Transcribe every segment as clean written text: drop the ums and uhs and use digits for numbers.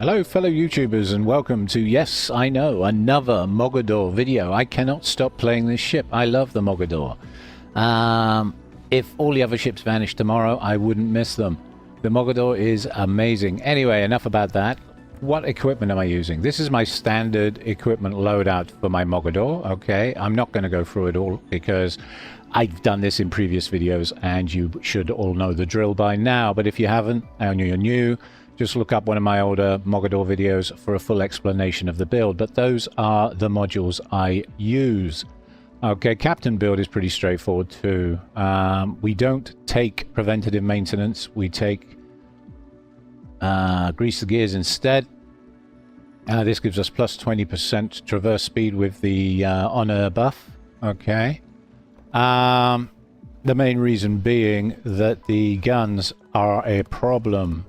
Hello fellow YouTubers and welcome to, yes I know, another Mogador video. I cannot stop playing this ship. I love the Mogador. If all the other ships vanished tomorrow, I wouldn't miss them. The Mogador is amazing. Anyway, enough about that. What equipment am I using? This is my standard equipment loadout for my Mogador, okay? I'm not going to go through it all because I've done this in previous videos and you should all know the drill by now. But if you haven't and you're new, just look up one of my older Mogador videos for a full explanation of the build. But those are the modules I use. Okay, captain build is pretty straightforward too. We don't take preventative maintenance. We take grease the gears instead. This gives us plus 20% traverse speed with the honor buff. Okay. The main reason being that the guns are a problem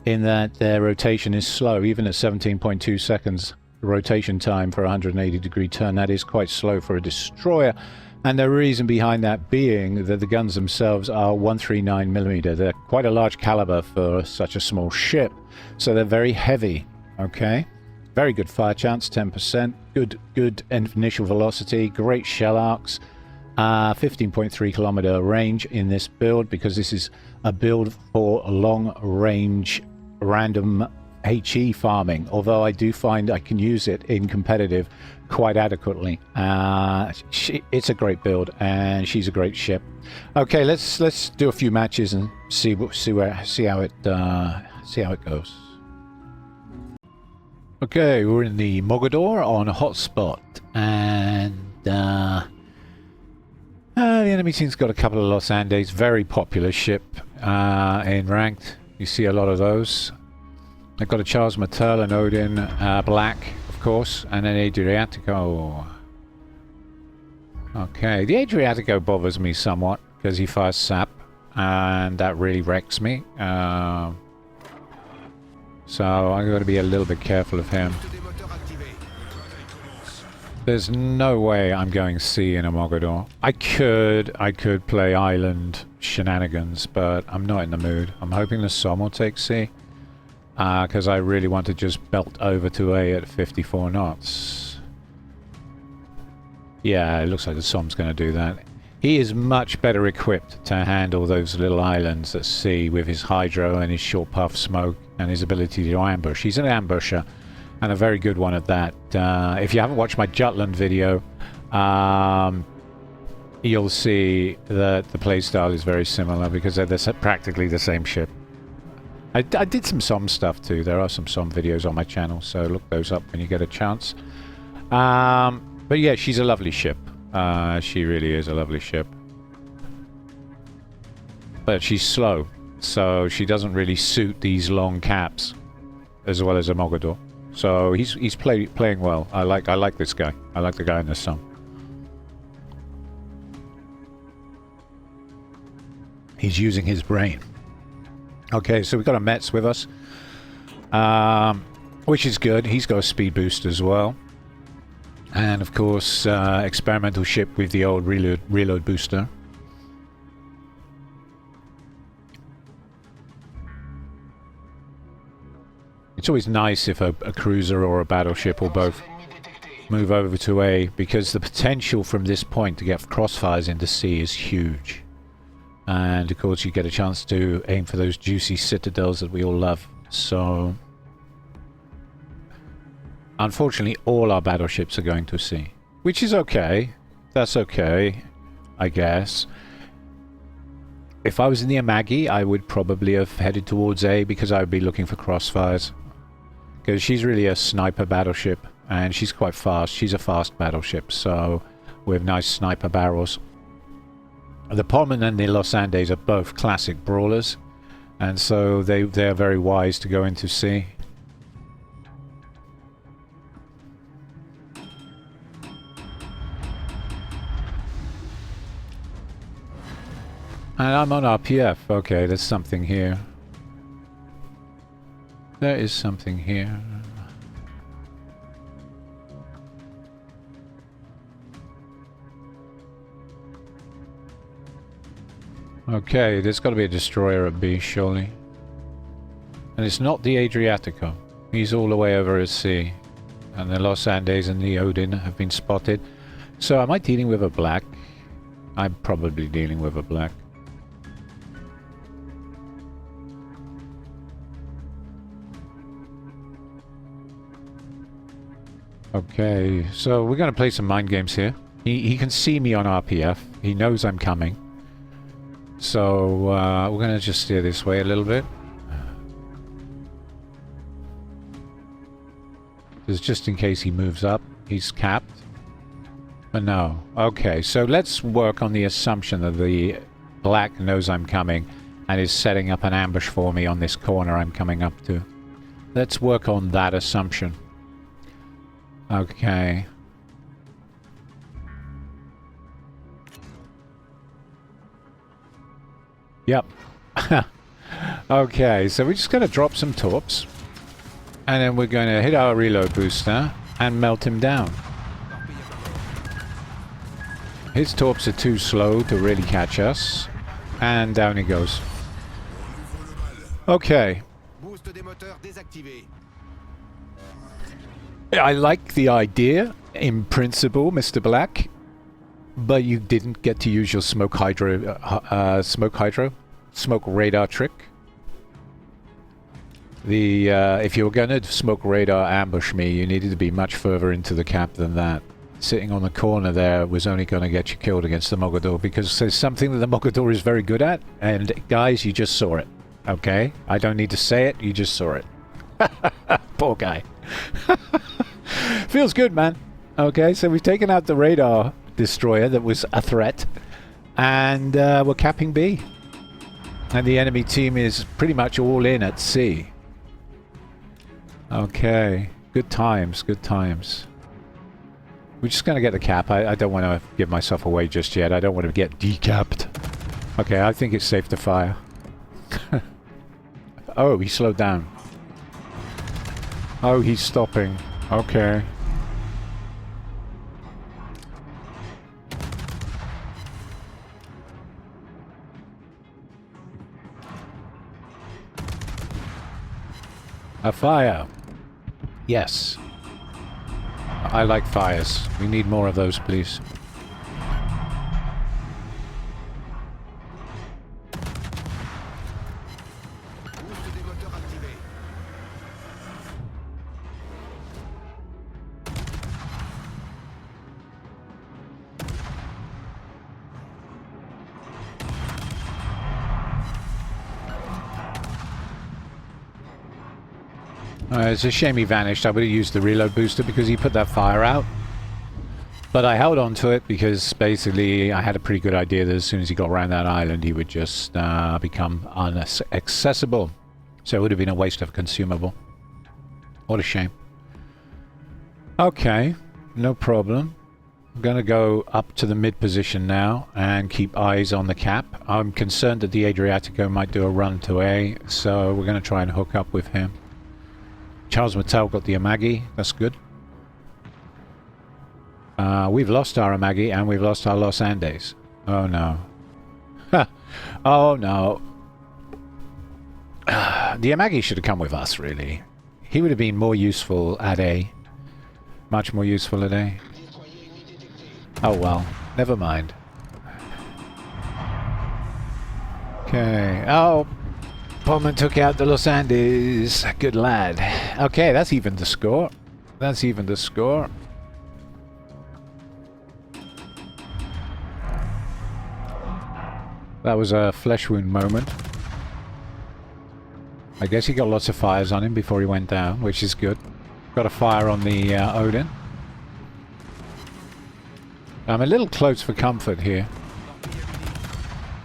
in that their rotation is slow. Even at 17.2 seconds rotation time for a 180-degree turn, that is quite slow for a destroyer. And the reason behind that being that the guns themselves are 139mm. They're quite a large caliber for such a small ship, so they're very heavy. Okay, very good fire chance, 10%. Good initial velocity, great shell arcs. 15.3 kilometer range in this build, because this is a build for long range random HE farming, although I do find I can use it in competitive quite adequately. It's a great build and she's a great ship. Okay, let's do a few matches and see how it goes. Okay, we're in the Mogador on a hotspot, and the enemy team's got a couple of Los Andes, very popular ship in ranked. You see a lot of those. They've got a Charles Martel and Odin Black, of course, and an Adriatico. Okay, the Adriatico bothers me somewhat because he fires sap, and that really wrecks me. So I'm going to be a little bit careful of him. There's no way I'm going C in a Mogador. I could play island shenanigans, but I'm not in the mood. I'm hoping the Somme will take C, because I really want to just belt over to A at 54 knots. Yeah, it looks like the Somme's going to do that. He is much better equipped to handle those little islands at sea with his hydro and his short puff smoke and his ability to ambush. He's an ambusher, and a very good one at that. If you haven't watched my Jutland video, you'll see that the playstyle is very similar because they're practically the same ship. I did some Somme stuff too. There are some Somme videos on my channel, so look those up when you get a chance. But yeah, she's a lovely ship. She really is a lovely ship. But she's slow, so she doesn't really suit these long caps as well as a Mogador. So he's playing well. I like this guy. I like the guy in the Somme. He's using his brain. Okay, so we've got a Metz with us, which is good. He's got a speed boost as well, and of course experimental ship with the old reload booster. It's always nice if a cruiser or a battleship or both move over to A, because the potential from this point to get crossfires into C is huge. And of course you get a chance to aim for those juicy citadels that we all love. So unfortunately all our battleships are going to C, which is okay. That's okay, I guess. If I was in the Amagi, I would probably have headed towards A, because I would be looking for crossfires. Because she's really a sniper battleship, and she's quite fast. She's a fast battleship, so with nice sniper barrels. The Pommern and the Los Andes are both classic brawlers, and so they are very wise to go into C. And I'm on RPF. Okay, there's something here. There is something here. Okay, there's got to be a destroyer at B, surely. And it's not the Adriatico. He's all the way over at sea. And the Los Andes and the Odin have been spotted. So am I dealing with a black? I'm probably dealing with a black. Okay, so we're going to play some mind games here. He can see me on RPF. He knows I'm coming. So we're going to just steer this way a little bit. Just in case he moves up. He's capped. But no. Okay, so let's work on the assumption that the black knows I'm coming and is setting up an ambush for me on this corner I'm coming up to. Let's work on that assumption. Okay. Yep. Okay, so we're just going to drop some torps. And then we're going to hit our reload booster and melt him down. His torps are too slow to really catch us. And down he goes. Okay. I like the idea, in principle, Mr. Black. But you didn't get to use your smoke radar trick. If you were going to smoke radar ambush me, you needed to be much further into the cap than that. Sitting on the corner there was only going to get you killed against the Mogador, because there's something that the Mogador is very good at, and guys, you just saw it. Okay? I don't need to say it, you just saw it. Poor guy. Feels good, man. Okay, so we've taken out the radar destroyer that was a threat, and we're capping B. And the enemy team is pretty much all in at C. Okay, good times, good times. We're just going to get the cap. I don't want to give myself away just yet. I don't want to get decapped. Okay, I think it's safe to fire. Oh, he slowed down. Oh, he's stopping. Okay. A fire. Yes. I like fires. We need more of those, please. It's a shame he vanished. I would have used the reload booster because he put that fire out. But I held on to it because basically I had a pretty good idea that as soon as he got around that island he would just become inaccessible. So it would have been a waste of consumable. What a shame. Okay, no problem. I'm going to go up to the mid position now and keep eyes on the cap. I'm concerned that the Adriatico might do a run to A, so we're going to try and hook up with him. Charles Mattel got the Amagi. That's good. We've lost our Amagi and we've lost our Los Andes. Oh no. Oh no. The Amagi should have come with us, really. He would have been more useful at A. Much more useful at A. Oh well. Never mind. Okay. Oh. Pullman took out the Los Andes. Good lad. Okay, that's even the score. That's even the score. That was a flesh wound moment. I guess he got lots of fires on him before he went down, which is good. Got a fire on the Odin. I'm a little close for comfort here.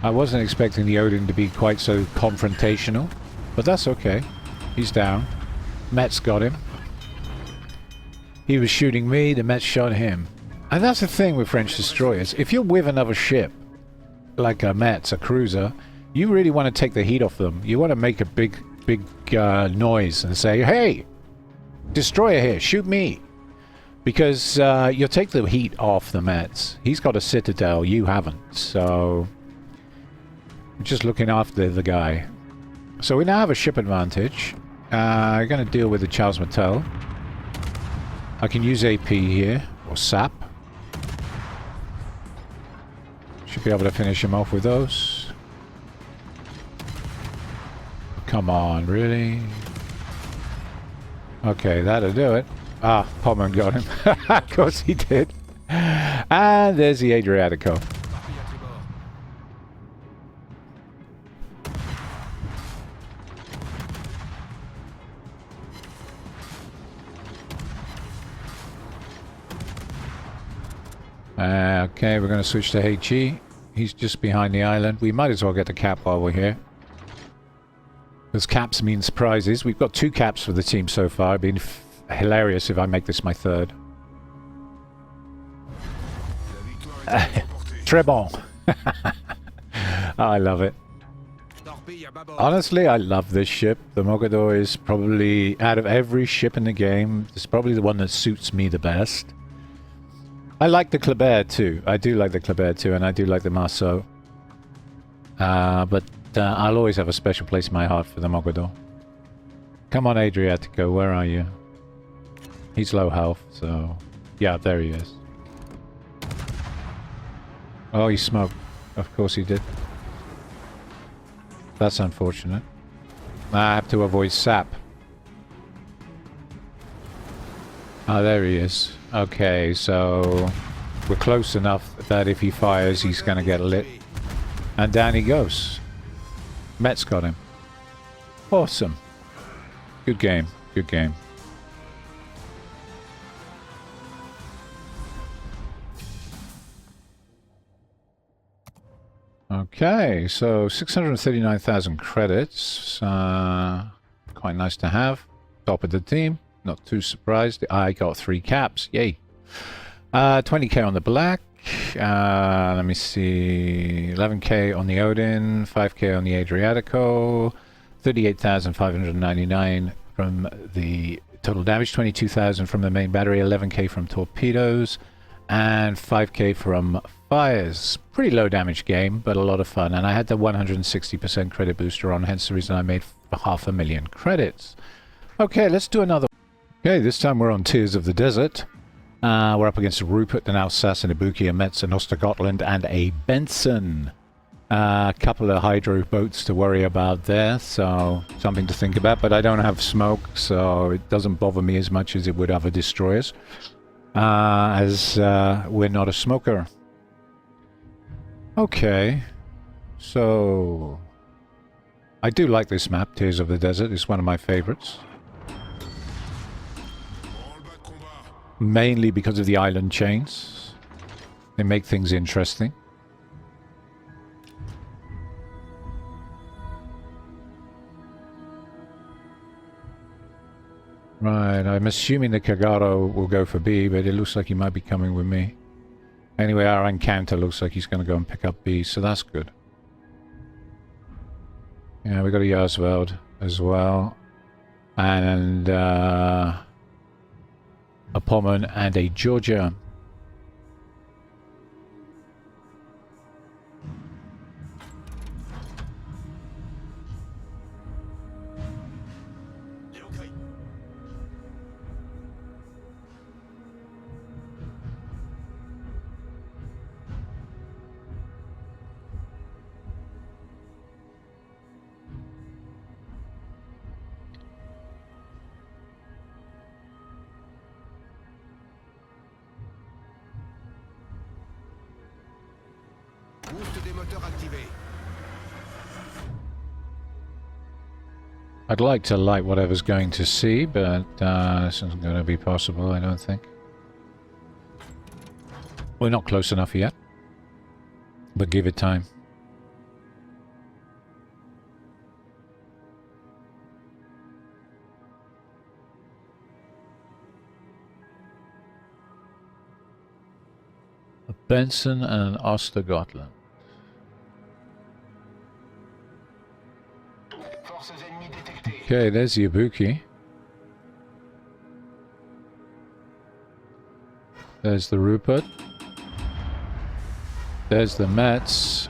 I wasn't expecting the Odin to be quite so confrontational, but that's okay. He's down. Met's got him. He was shooting me, the Met shot him. And that's the thing with French destroyers. If you're with another ship, like a Met's, a cruiser, you really want to take the heat off them. You want to make a big noise and say, hey, destroyer here, shoot me. Because you'll take the heat off the Mets. He's got a citadel, you haven't, so... I'm just looking after the guy. So we now have a ship advantage. I'm going to deal with the Charles Martel. I can use AP here, or SAP. Should be able to finish him off with those. Come on, really? Okay, that'll do it. Ah, Pommern got him. Of course he did. And there's the Adriatico. Okay, we're going to switch to HE. He's just behind the island. We might as well get the cap while we're here. Because caps means prizes. We've got 2 caps for the team so far. It'd be hilarious if I make this my 3rd. Très bon. I love it. Honestly, I love this ship. The Mogador is probably, out of every ship in the game, it's probably the one that suits me the best. I like the Kleber too. I do like the Kleber too, and I do like the Marceau. But I'll always have a special place in my heart for the Mogador. Come on, Adriatico, where are you? He's low health, so... Yeah, there he is. Oh, he smoked. Of course he did. That's unfortunate. I have to avoid sap. Oh, there he is. Okay, so we're close enough that if he fires, he's going to get lit. And down he goes. Met's got him. Awesome. Good game. Good game. Okay, so 639,000 credits. Quite nice to have. Top of the team. Not too surprised. I got 3 caps. Yay. 20k on the black. Let me see. 11k on the Odin. 5k on the Adriatico. 38,599 from the total damage. 22,000 from the main battery. 11k from torpedoes. And 5k from fires. Pretty low damage game, but a lot of fun. And I had the 160% credit booster on, hence the reason I made 500,000 credits. Okay, let's do another. Okay, this time we're on Tears of the Desert. We're up against a Rupert, an Alsace, an Ibuki, a Metz, an Ostergotland, and a Benson. A couple of hydro boats to worry about there, so something to think about. But I don't have smoke, so it doesn't bother me as much as it would other destroyers. As we're not a smoker. Okay, so I do like this map, Tears of the Desert. It's one of my favorites. Mainly because of the island chains. They make things interesting. Right, I'm assuming the Kagaro will go for B, but it looks like he might be coming with me. Anyway, our encounter looks like he's going to go and pick up B, so that's good. Yeah, we got a Jarsveld as well. And a Pommern and a Georgia. I'd like to light whatever's going to sea, but this isn't going to be possible, I don't think. We're not close enough yet, but give it time. A Benson and an Ostergotland. Okay, there's the Ibuki. There's the Rupert. There's the Metz.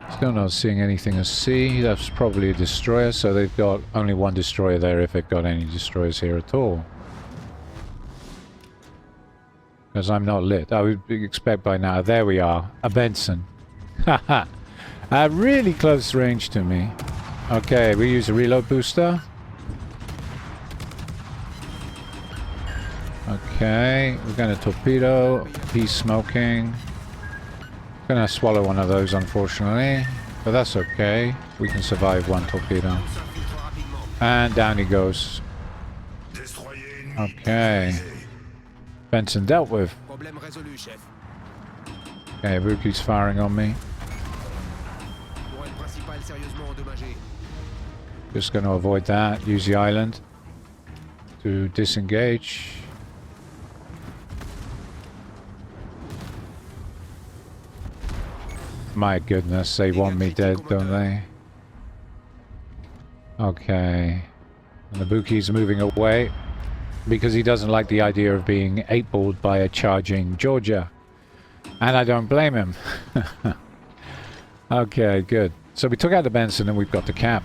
It's going Still not seeing anything at sea. That's probably a destroyer, so they've got only one destroyer there if they've got any destroyers here at all. Because I'm not lit. I would expect by now. There we are. A Benson. Haha. Really close range to me. Okay, we use a reload booster. Okay, we're going to torpedo. He's smoking. Gonna swallow one of those, unfortunately. But that's okay. We can survive one torpedo. And down he goes. Okay. Benson dealt with. Okay, Vuki's firing on me. Just going to avoid that. Use the island to disengage. My goodness, they want me dead, don't they? Okay. And the Buki's moving away because he doesn't like the idea of being 8-balled by a charging Georgia. And I don't blame him. Okay, good. So we took out the Benson and we've got the cap.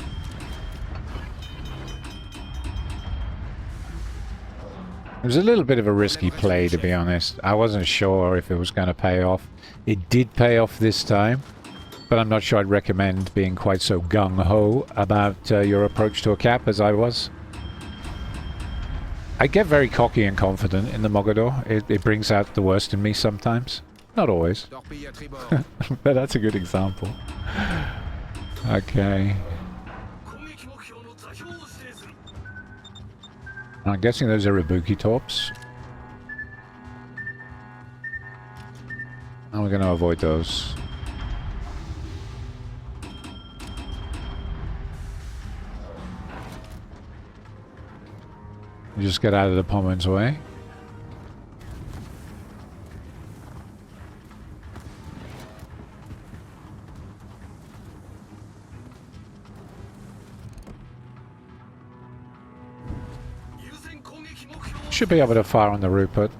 It was a little bit of a risky play, to be honest. I wasn't sure if it was going to pay off. It did pay off this time, but I'm not sure I'd recommend being quite so gung-ho about your approach to a cap as I was. I get very cocky and confident in the Mogador. It brings out the worst in me sometimes. Not always. But that's a good example. Okay. I'm guessing those are Ibuki torps. And we're going to avoid those. Just get out of the Pommen's way. Should be able to fire on the Rupert.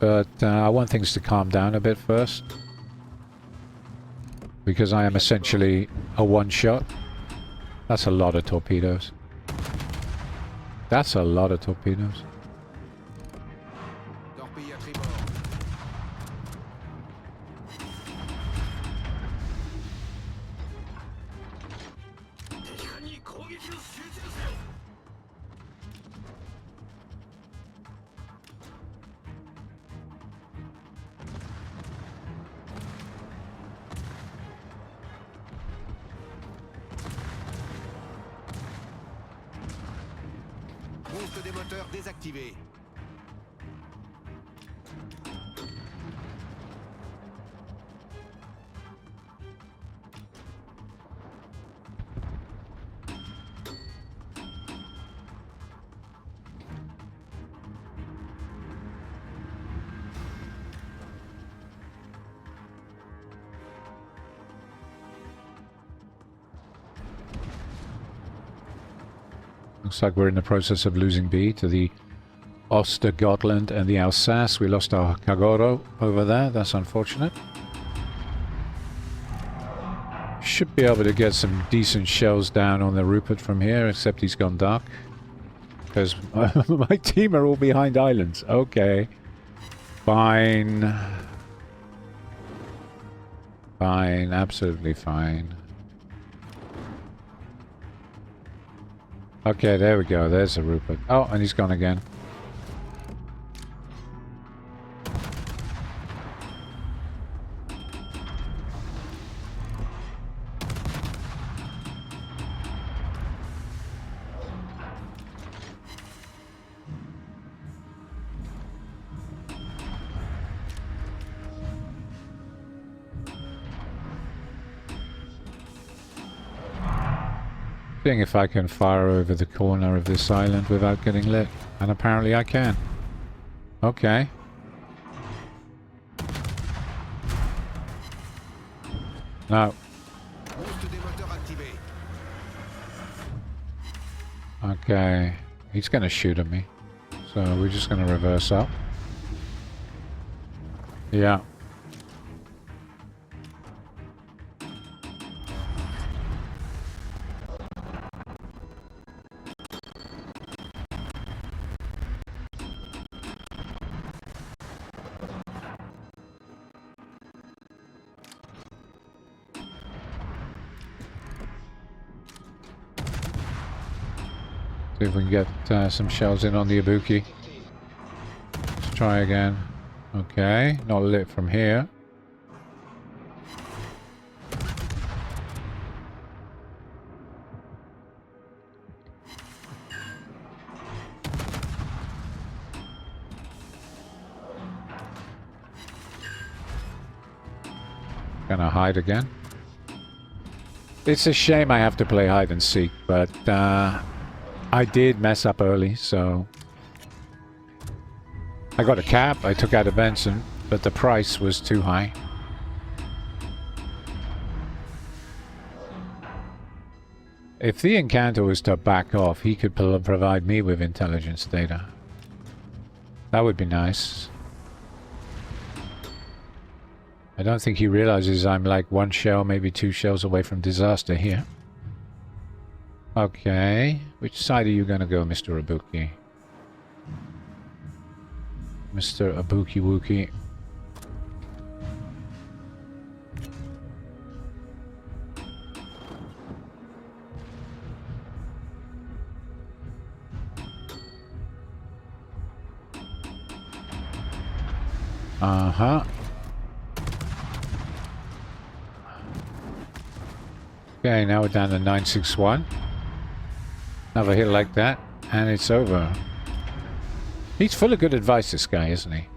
But I want things to calm down a bit first. Because I am essentially a one-shot. That's a lot of torpedoes. That's a lot of torpedoes. Boost des moteurs désactivé. Looks like we're in the process of losing B to the Ostergotland and the Alsace. We lost our Kagoro over there. That's unfortunate. Should be able to get some decent shells down on the Rupert from here, except he's gone dark. Because my team are all behind islands. Okay. Fine. Fine. Absolutely fine. Okay, there we go. There's the Rupert. Oh, and he's gone again. Seeing if I can fire over the corner of this island without getting lit. And apparently I can. Okay. No. Okay. He's going to shoot at me. So we're just going to reverse up. See if we can get some shells in on the Ibuki. Let's try again. Okay, not lit from here. Gonna hide again. It's a shame I have to play hide and seek, but I did mess up early, so I got a cap, I took out a Benson, but the price was too high. If the encounter was to back off, he could provide me with intelligence data. That would be nice. I don't think he realizes I'm like 1 shell, maybe 2 shells away from disaster here. Okay, which side are you gonna go, Mr. Ibuki? Mr. Ibuki Wookie. Uh-huh. Okay, now we're down to 961. Another hit like that, and it's over. He's full of good advice, this guy, isn't he?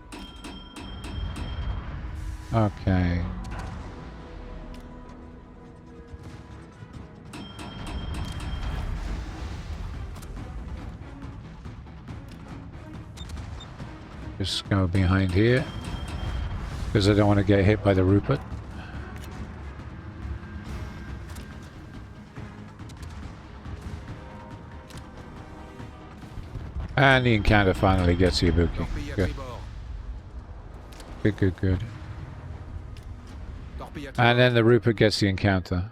Okay. Just go behind here, because I don't want to get hit by the Rupert. And the encounter finally gets the Ibuki. Good. Good, good, good. And then the Rupert gets the encounter.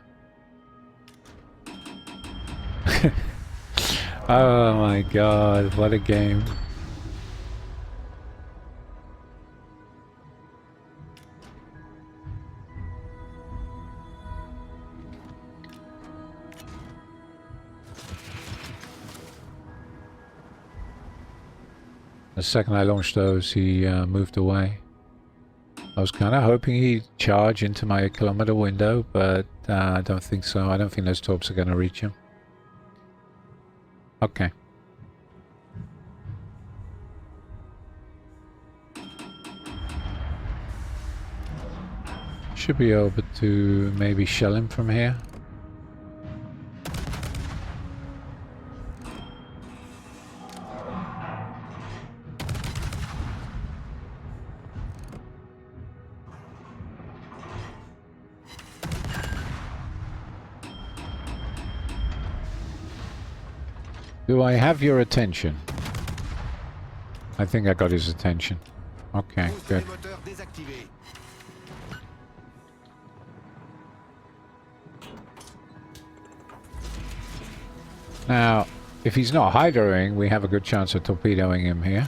Oh my god, what a game. The second I launched those, he moved away. I was kind of hoping he'd charge into my kilometer window, but I don't think so. I don't think those torps are going to reach him. Okay. Should be able to maybe shell him from here. Do I have your attention? I think I got his attention. Okay, good. Now, if he's not hydroing, we have a good chance of torpedoing him here.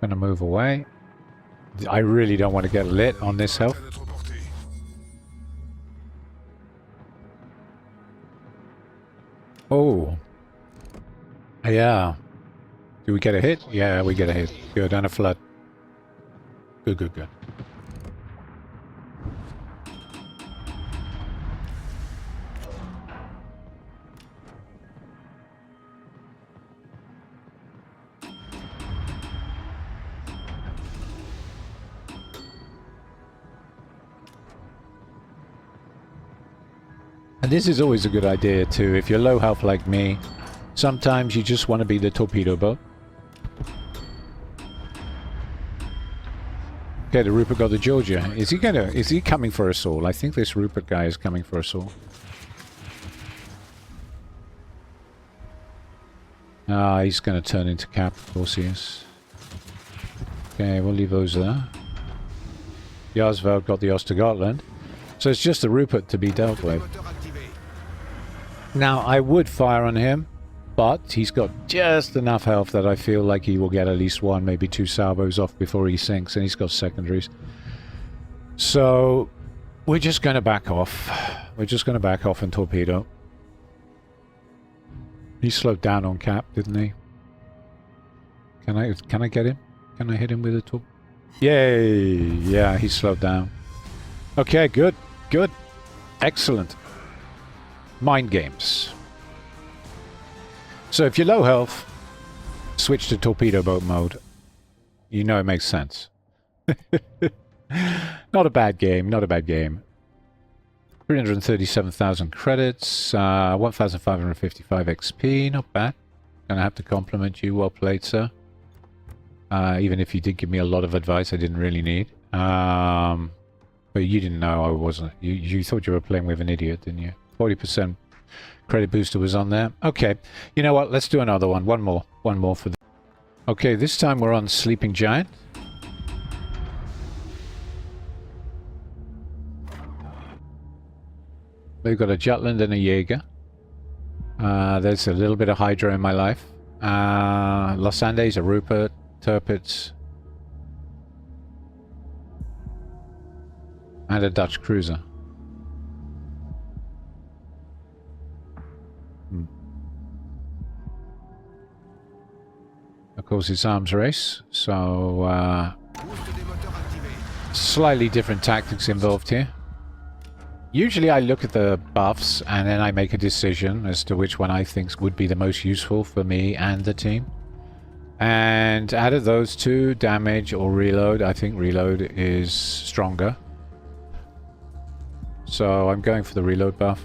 Gonna move away. I really don't want to get lit on this health. Oh. Yeah. Do we get a hit? Yeah, we get a hit. Good, and a flood. Good, good, good. And this is always a good idea too. If you're low health like me, sometimes you just want to be the torpedo boat. Okay, the Rupert got the Georgia. Is he coming for us all? I think this Rupert guy is coming for us all. Ah, he's going to turn into cap, of course he is. Okay, we'll leave those there. Jarsveld got the Ostergotland. So it's just the Rupert to be dealt with. Now, I would fire on him, But he's got just enough health that I feel like he will get at least one, maybe two salvos off before he sinks, and he's got secondaries. So we're just going to back off. We're just going to back off and torpedo. He slowed down on cap, didn't he? Can I get him? Can I hit him with a torpedo? Yay! Yeah, he slowed down. Okay, good. Good. Excellent. Mind games. So if you're low health, switch to torpedo boat mode. You know it makes sense. Not a bad game, not a bad game. 337,000 credits, 1,555 XP, not bad. Gonna have to compliment you, well played, sir. Even if you did give me a lot of advice I didn't really need. But you didn't know I wasn't. You thought you were playing with an idiot, didn't you? 40% credit booster was on there. Okay, you know what? Let's do another one. One more for the... Okay, this time we're on Sleeping Giant. We've got a Jutland and a Jaeger. There's a little bit of Hydra in my life. Los Andes, a Rupert, Tirpitz, and a Dutch cruiser. Of course, it's arms race, so slightly different tactics involved here. Usually I look at the buffs and then I make a decision as to which one I think would be the most useful for me and the team. And out of those two, damage or reload, I think reload is stronger. So I'm going for the reload buff.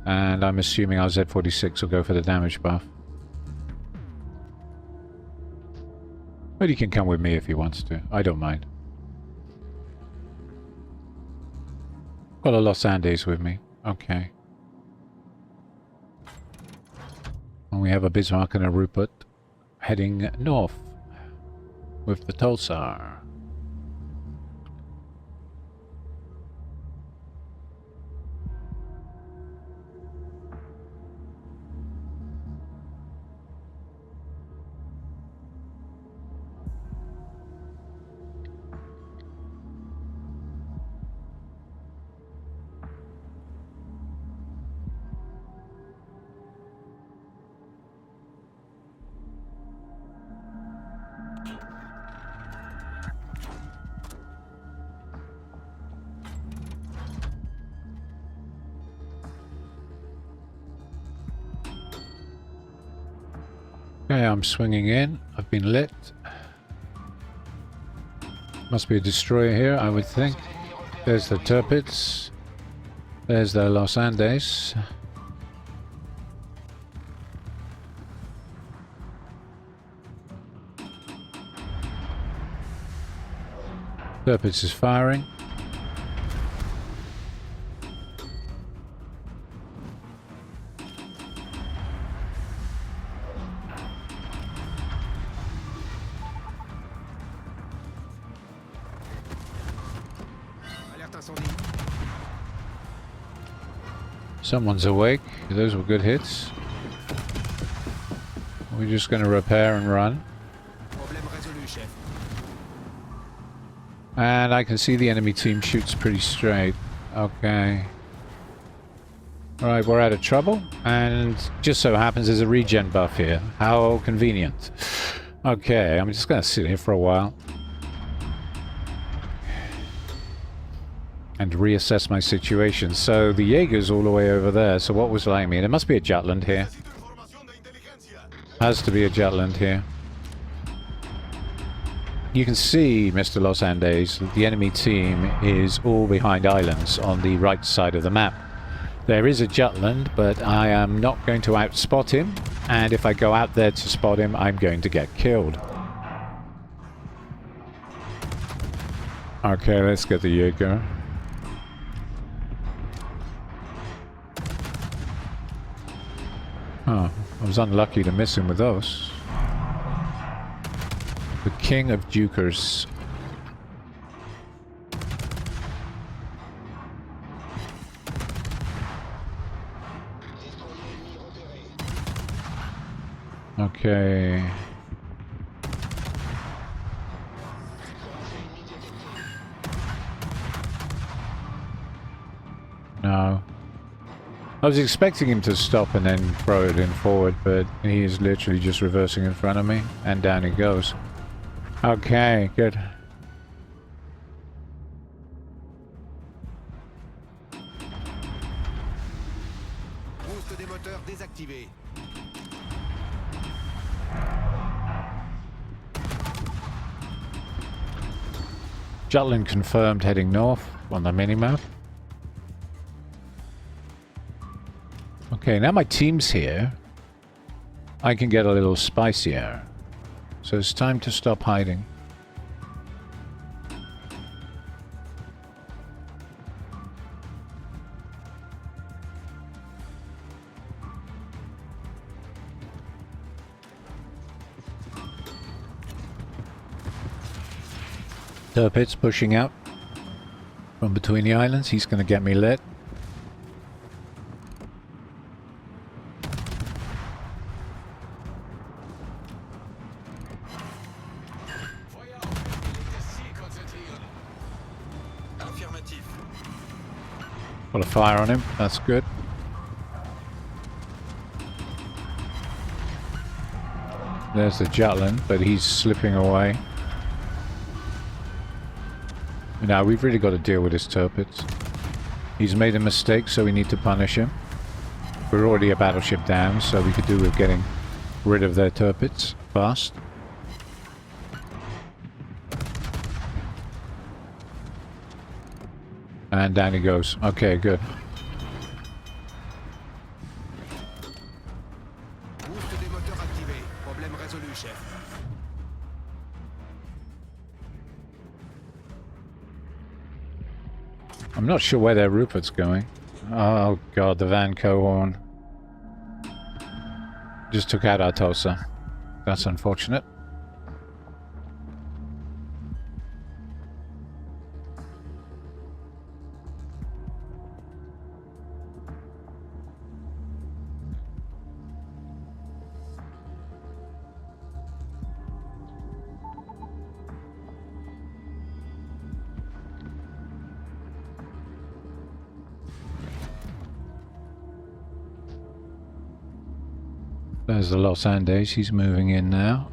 And I'm assuming our Z46 will go for the damage buff. But he can come with me if he wants to. I don't mind. Got a Los Andes with me. Okay. And we have a Bismarck and a Rupert heading north with the Tulsar. Okay, I'm swinging in. I've been lit. Must be a destroyer here, I would think. There's the Tirpitz. There's the Los Andes. Tirpitz is firing. Someone's awake. Those were good hits. We're just going to repair and run. And I can see the enemy team shoots pretty straight. Okay. Alright, we're out of trouble. And just so happens there's a regen buff here. How convenient. Okay, I'm just going to sit here for a while. And reassess my situation. So the Jaeger's all the way over there. So what was lying me? There must be a Jutland here. Has to be a Jutland here. You can see, Mr. Los Andes, the enemy team is all behind islands on the right side of the map. There is a Jutland, but I am not going to outspot him. And if I go out there to spot him, I'm going to get killed. Okay, let's get the Jaeger. Oh, I was unlucky to miss him with those. The King of Jukers. Okay. No. I was expecting him to stop and then throw it in forward, but he is literally just reversing in front of me, and down he goes. Okay, good. Boost des moteurs désactivé. Jutland confirmed heading north on the minimap. Okay, now my team's here. I can get a little spicier. So it's time to stop hiding. Turpit's pushing out from between the islands. He's going to get me lit. Got a fire on him. That's good. There's the Jutland, but he's slipping away. Now we've really got to deal with his Turpits. He's made a mistake, so we need to punish him. We're already a battleship down, so we could do with getting rid of their Turpits fast. And down he goes. Okay, good. Boost des moteurs activé. Problème résolu, chef. I'm not sure where their Rupert's going. Oh god, the Van Cohorn just took out our Tulsa. That's unfortunate. There's the Los Andes, he's moving in now.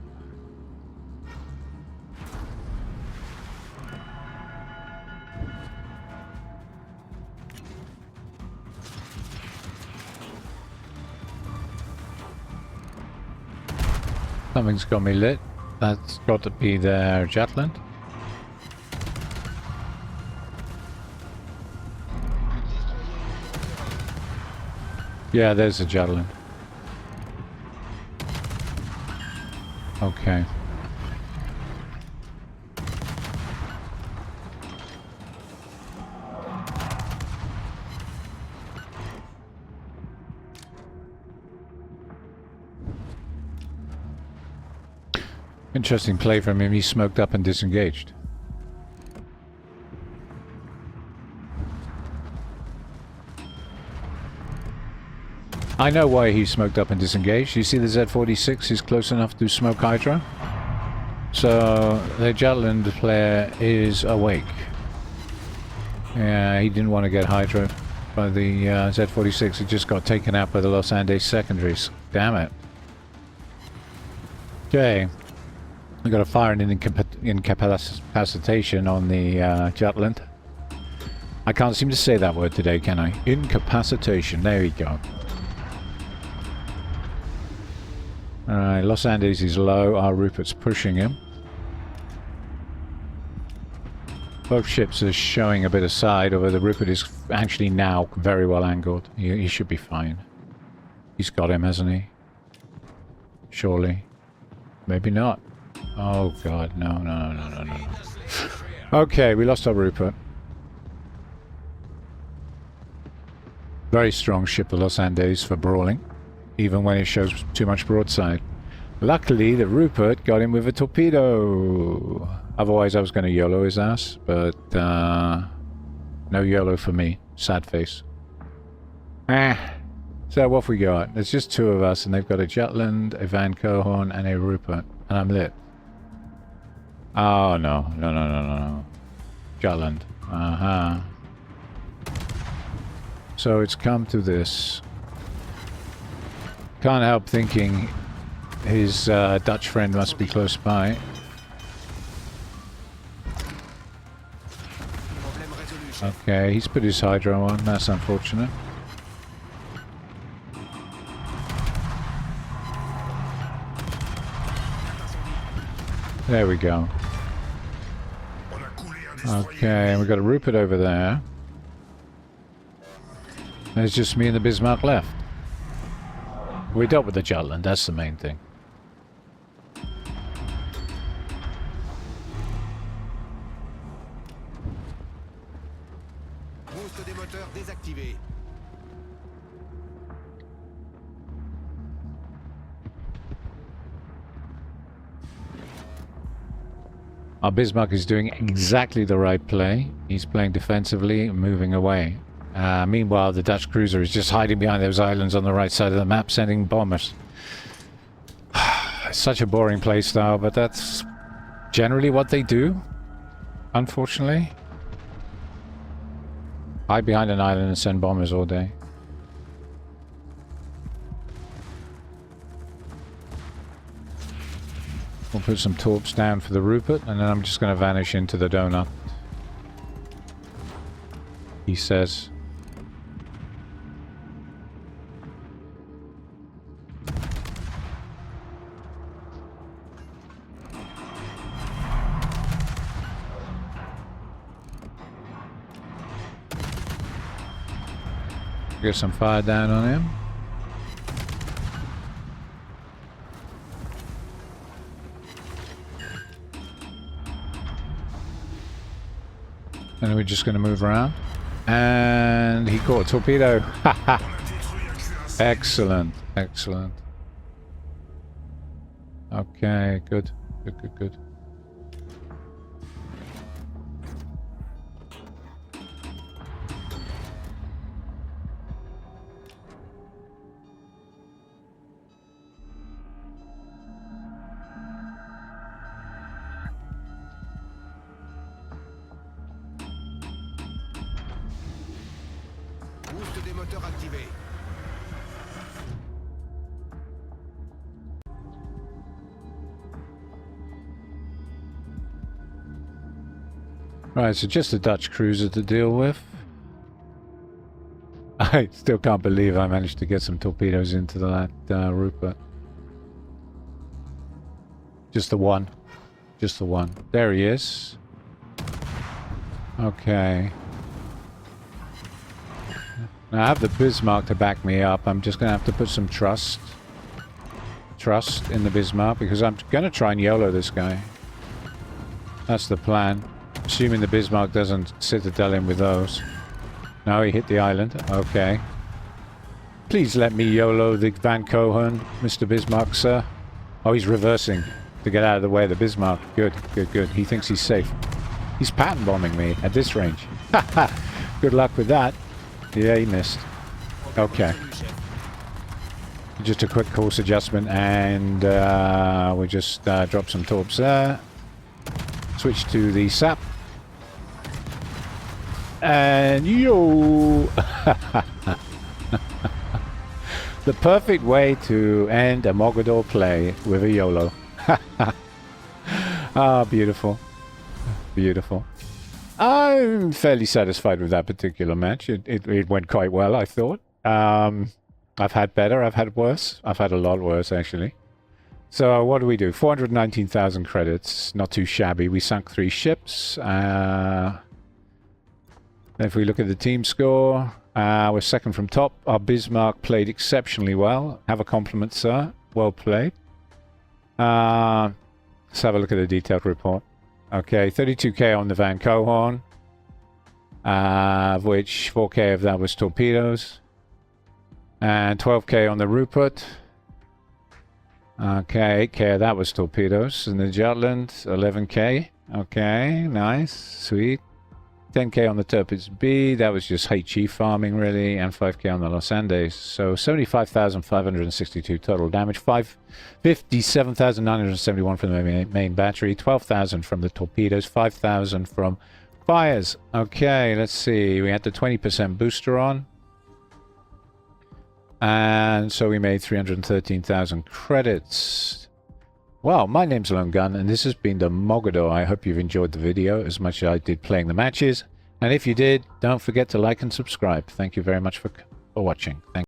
Something's got me lit. That's got to be their Jutland. Yeah, there's the Jutland. Okay. Interesting play from him. He smoked up and disengaged. I know why he smoked up and disengaged. You see the Z46 is close enough to smoke Hydra. So the Jutland player is awake. Yeah, he didn't want to get Hydra by the Z46. It just got taken out by the Los Andes secondaries. Damn it. Okay. We got a fire and incapacitation on the Jutland. I can't seem to say that word today, can I? Incapacitation. There we go. Alright, Los Andes is low. Our Rupert's pushing him. Both ships are showing a bit of side, although the Rupert is actually now very well angled. He should be fine. He's got him, hasn't he? Surely. Maybe not. Oh god, no. Okay, we lost our Rupert. Very strong ship, the Los Andes, for brawling, even when it shows too much broadside. Luckily, the Rupert got him with a torpedo. Otherwise, I was going to YOLO his ass, but no YOLO for me. Sad face. So what have we got? There's just two of us, and they've got a Jutland, a Van Cohorn, and a Rupert, and I'm lit. Oh no, no, no, no, no, no. Jutland. Uh-huh. So it's come to this. Can't help thinking his Dutch friend must be close by. Problème résolu, chef. Okay, he's put his hydro on. That's unfortunate. There we go. Okay, and we've got a Rupert over there. There's just me and the Bismarck left. We dealt with the Jutland, that's the main thing. Boost des moteurs désactivé. Our Bismarck is doing exactly the right play. He's playing defensively, moving away. Meanwhile, the Dutch cruiser is just hiding behind those islands on the right side of the map, sending bombers. Such a boring play style, but that's generally what they do, unfortunately. Hide behind an island and send bombers all day. We'll put some torps down for the Rupert, and then I'm just going to vanish into the donut. He says. Get some fire down on him. And we're just going to move around. And he caught a torpedo. Excellent, excellent. Okay, good, good, good, good. Boost des moteurs activé. Right, so just a Dutch cruiser to deal with. I still can't believe I managed to get some torpedoes into that Rupert. Just the one. Just the one. There he is. Okay. Now I have the Bismarck to back me up. I'm just going to have to put some trust in the Bismarck, because I'm going to try and YOLO this guy. That's the plan. Assuming the Bismarck doesn't citadel him with those. No, he hit the island. Okay. Please let me YOLO the Van Cohorn, Mr. Bismarck, sir. Oh, he's reversing to get out of the way of the Bismarck. Good, good, good. He thinks he's safe. He's pattern bombing me at this range. Good luck with that. Yeah, he missed. Okay. Just a quick course adjustment, and we just drop some torps there. Switch to the SAP. And yo! The perfect way to end a Mogador play with a YOLO. Ah, beautiful. Beautiful. I'm fairly satisfied with that particular match. It went quite well, I thought. I've had better, I've had worse. I've had a lot worse, actually. So what do we do? 419,000 credits. Not too shabby. We sunk 3 ships. If we look at the team score, we're second from top. Our Bismarck played exceptionally well. Have a compliment, sir. Well played. Let's have a look at the detailed report. Okay, 32k on the Van Cohorn, of which 4k of that was torpedoes, and 12k on the Rupert. Okay, 8k of that was torpedoes, and the Jutland, 11k. Okay, nice, sweet. 10k on the Turpids B, that was just HE farming really, and 5k on the Los Andes. So 75,562 total damage, 57,971 from the main battery, 12,000 from the torpedoes, 5,000 from fires. Okay, let's see, we had the 20% booster on. And so we made 313,000 credits. Well, my name's Lone Gun, and this has been the Mogador. I hope you've enjoyed the video as much as I did playing the matches. And if you did, don't forget to like and subscribe. Thank you very much for watching. Thank